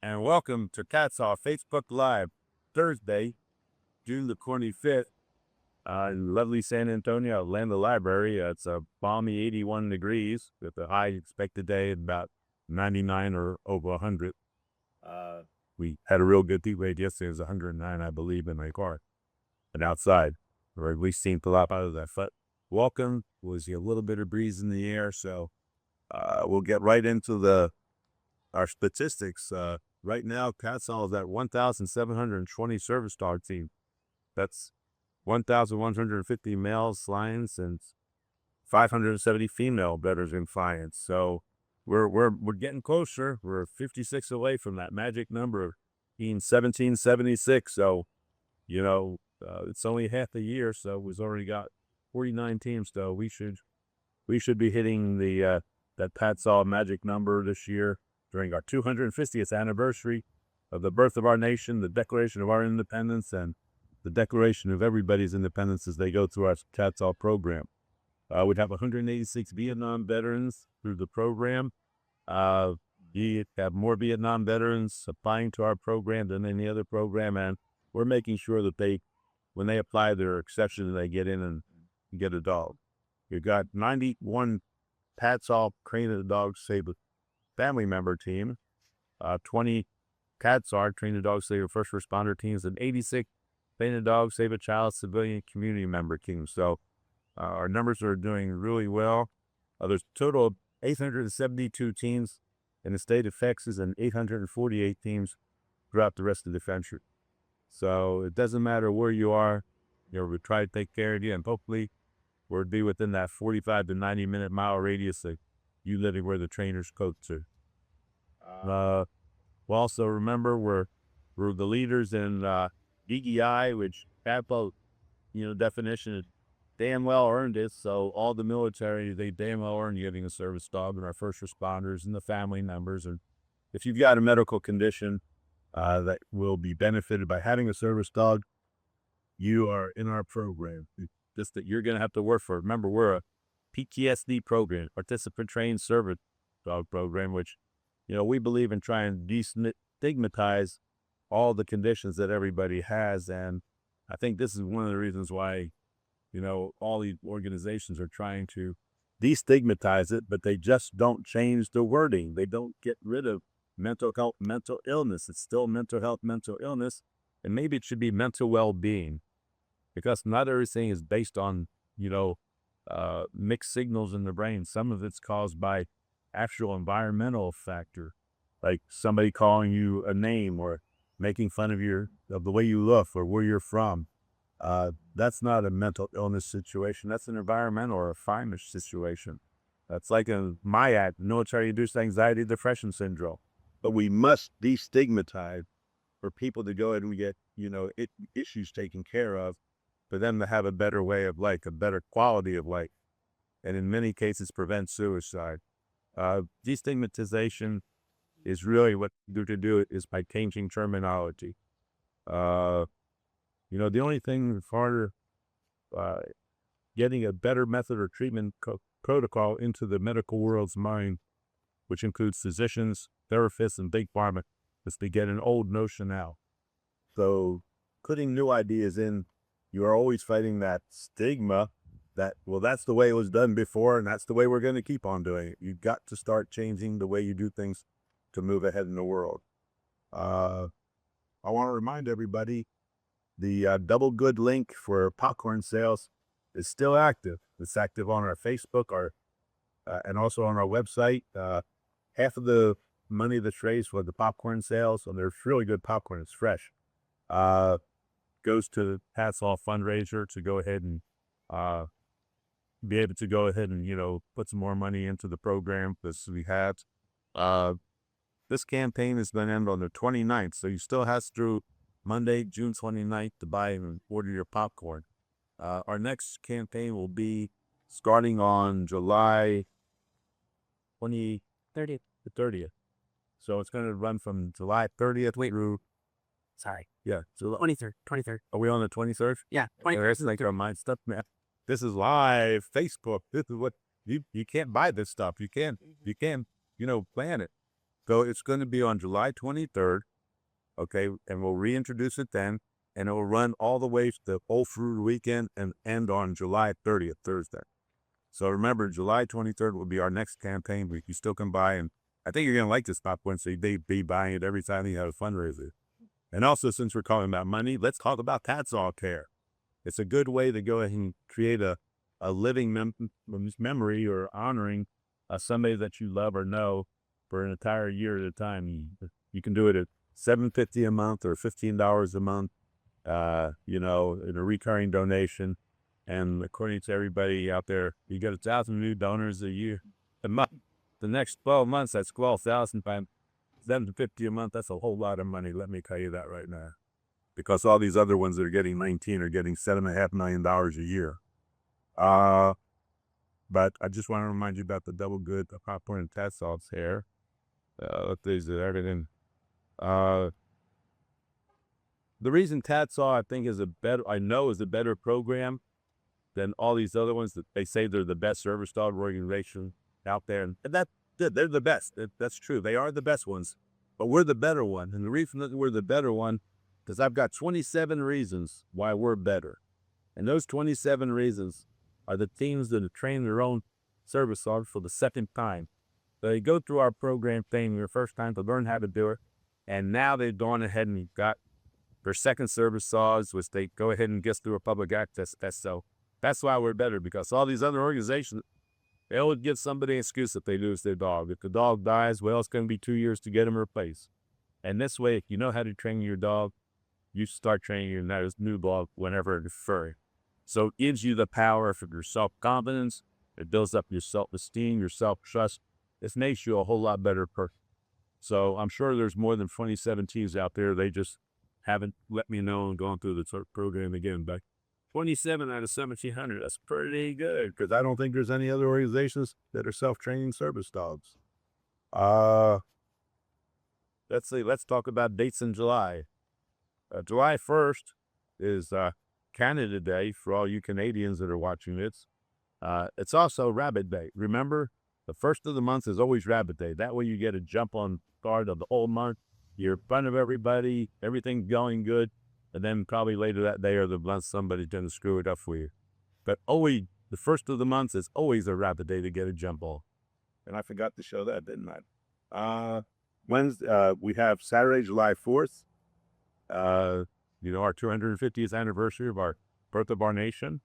and welcome to TADSAW Facebook Live, Thursday, June the 25th, in lovely San Antonio, Land Library. It's a balmy 81 degrees with a high expected day at about 99 or over 100. We had a real good heat wave yesterday. It was 109, I believe, in my car and outside, or at least seemed a lot out of that. But welcome. Was a little bit of breeze in the air, so we'll get right into our statistics. Right now, TADSAW is at 1,720 service dog team. That's 1,150 males lions and 570 female betters and clients. So we're getting closer. We're 56 away from that magic number of being 1776. So it's only half a year, so we've already got 49 teams. So we should be hitting the that TADSAW magic number this year during our 250th anniversary of the birth of our nation, the Declaration of our Independence, and the declaration of everybody's independence as they go through our TADSAW program. We'd have 186 Vietnam veterans through the program. We have more Vietnam veterans applying to our program than any other program, and we're making sure that when they apply their exception, they get in and get a dog. We've got 91 TADSAW Train the Dog Save a Family Member team, 20 TADSAW Train the Dog Save a First Responder teams, and 86 Train the Dog Save a Child Civilian Community Member teams. So our numbers are doing really well. There's a total of 872 teams in the state of Texas and 848 teams throughout the rest of the country. So it doesn't matter where you are, we try to take care of you, and hopefully we'll be within that 45 to 90 mile radius of you living where the trainers coach are. We'll also remember we're the leaders in DEI, which definition is damn well earned it. So all the military, they damn well earned getting a service dog, and our first responders and the family members. And if you've got a medical condition that will be benefited by having a service dog, you are in our program. Just that you're going to have to work for it. Remember, we're a PTSD program, participant trained service dog program, which, we believe in trying to destigmatize all the conditions that everybody has. And I think this is one of the reasons why, all these organizations are trying to destigmatize it, but they just don't change the wording. They don't get rid of mental health, mental illness. It's still mental health, mental illness. And maybe it should be mental well-being, because not everything is based on, mixed signals in the brain. Some of it's caused by actual environmental factor, like somebody calling you a name or making fun of the way you look or where you're from. That's not a mental illness situation. That's an environmental or a climate situation. That's like a MIAD, military-induced anxiety depression syndrome. But we must destigmatize for people to go ahead and get, issues taken care of, for them to have a better way of life, a better quality of life, and in many cases prevent suicide. Destigmatization is really what to do it is by changing terminology. The only thing harder, getting a better method or treatment protocol into the medical world's mind, which includes physicians, therapists, and big pharma, is to get an old notion out. So putting new ideas in, you are always fighting that stigma that, well, that's the way it was done before, and that's the way we're going to keep on doing it. You've got to start changing the way you do things to move ahead in the world. I want to remind everybody the Double Good link for popcorn sales is still active. It's active on our Facebook and also on our website. Half of the money that's raised for the popcorn sales, and there's really good popcorn, it's fresh, goes to the TADSAW fundraiser to go ahead and be able to go ahead and, put some more money into the program because we have. This campaign is going to end on the 29th, so you still have through Monday, June 29th to buy and order your popcorn. Our next campaign will be starting on July 30th. The 30th. So it's going to run from July 30th through. Sorry. Yeah. July 23rd. 23rd. Are we on the 23rd? Yeah. 23rd. That's like our mind stuff, man. This is live Facebook. This is what you can't buy this stuff. You can, plan it. So it's going to be on July 23rd, okay, and we'll reintroduce it then, and it will run all the way the whole through the weekend and end on July 30th, Thursday. So remember, July 23rd will be our next campaign, but you still can buy, and I think you're going to like this popcorn, so you'd be buying it every time you have a fundraiser. And also, since we're talking about money, let's talk about TADSAW Care. It's a good way to go ahead and create a living memory or honoring somebody that you love or know for an entire year at a time. You can do it at $7.50 a month or $15 a month, in a recurring donation. And according to everybody out there, you get 1,000 new donors a year, a month. The next 12 months, that's 12,000 times $7.50 a month. That's a whole lot of money. Let me tell you that right now, because all these other ones that are getting 19 are getting $7.5 million a year. But I just want to remind you about the double good, the popcorn and TADSAW here. These are everything. The reason TADSAW I think is a better program than all these other ones that they say they're the best service dog organization out there, and they're the best. That's true. They are the best ones, but we're the better one. And the reason that we're the better one, because I've got 27 reasons why we're better, and those 27 reasons are the teams that have trained their own service dogs for the second time. They go through our program thing their first time to learn how to do it, and now they've gone ahead and got their second service dogs, which they go ahead and get through a public access test. So that's why we're better, because all these other organizations, they always give somebody an excuse if they lose their dog. If the dog dies, well, it's going to be 2 years to get him replaced. And this way, if you know how to train your dog, you start training your new dog whenever it's furry. So it gives you the power for your self-confidence. It builds up your self-esteem, your self-trust. It makes you a whole lot better person. So I'm sure there's more than 27 teams out there. They just haven't let me know and gone through the program again. But 27 out of 1,700, that's pretty good, because I don't think there's any other organizations that are self-training service dogs. Let's see. Let's talk about dates in July. July 1st is Canada Day for all you Canadians that are watching this. It's also Rabbit Day. Remember, the first of the month is always Rabbit Day. That way you get a jump on start of the whole month. You're in front of everybody. Everything's going good. And then probably later that day or the month, somebody's going to screw it up for you. But always, the first of the month is always a Rabbit Day to get a jump on. And I forgot to show that, didn't I? Wednesday, we have Saturday, July 4th. Our 250th anniversary of our birth of our nation.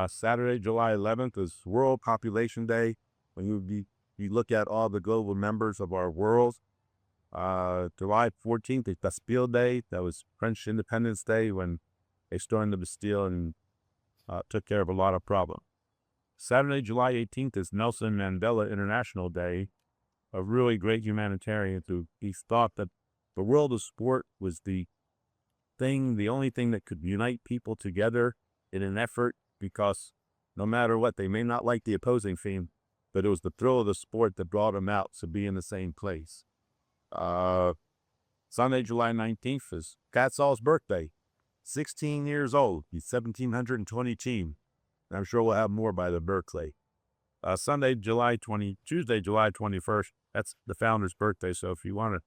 Saturday, July 11th is World Population Day, when you look at all the global members of our world. July 14th is Bastille Day. That was French Independence Day, when they stormed the Bastille and took care of a lot of problems. Saturday, July 18th is Nelson Mandela International Day, a really great humanitarian who he thought that the world of sport was the only thing that could unite people together in an effort, because no matter what, they may not like the opposing team, but it was the thrill of the sport that brought them out to be in the same place. Sunday, July 19th is TADSAW's birthday. 16 years old. He's 1,720 team. And I'm sure we'll have more by the birthday. Tuesday, July 21st, that's the founder's birthday. So if you want to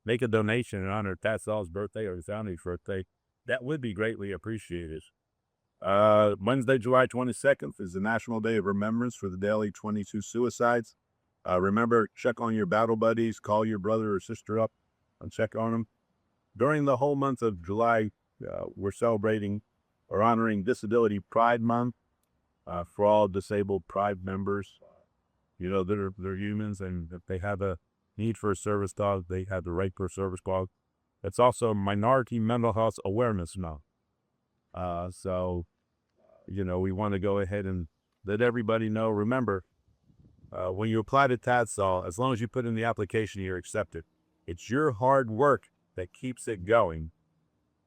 make a donation in honor of TADSAW's birthday or the founder's birthday, that would be greatly appreciated. Wednesday, July 22nd is the National Day of Remembrance for the daily 22 suicides. Remember, check on your battle buddies, call your brother or sister up and check on them. During the whole month of July, we're celebrating or honoring Disability Pride Month for all disabled Pride members. They're humans, and if they have a need for a service dog, they have the right for a service dog. It's also Minority Mental Health Awareness Month. So we want to go ahead and let everybody know. Remember, when you apply to TADSAW, as long as you put in the application, you're accepted. It's your hard work that keeps it going.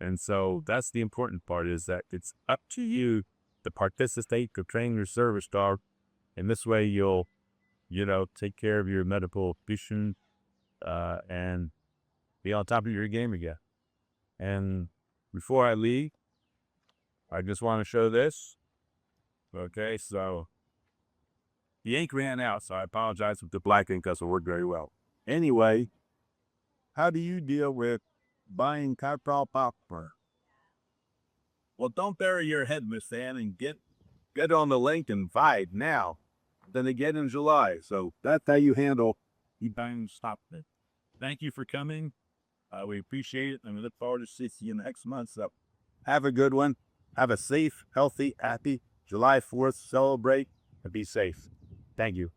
And so that's the important part, is that it's up to you to participate, to train your service dog. And this way you'll, take care of your medical condition and be on top of your game again. And before I leave, I just want to show this. Okay, so the ink ran out, so I apologize if the black ink doesn't work very well. Anyway, how do you deal with buying TADSAW popcorn? Well, don't bury your head, Miss Ann, and get on the link and buy it now. Then again in July. So that's how you handle time stop it. Thank you for coming. We appreciate it, and we look forward to seeing you next month. So have a good one. Have a safe, healthy, happy July 4th. Celebrate and be safe. Thank you.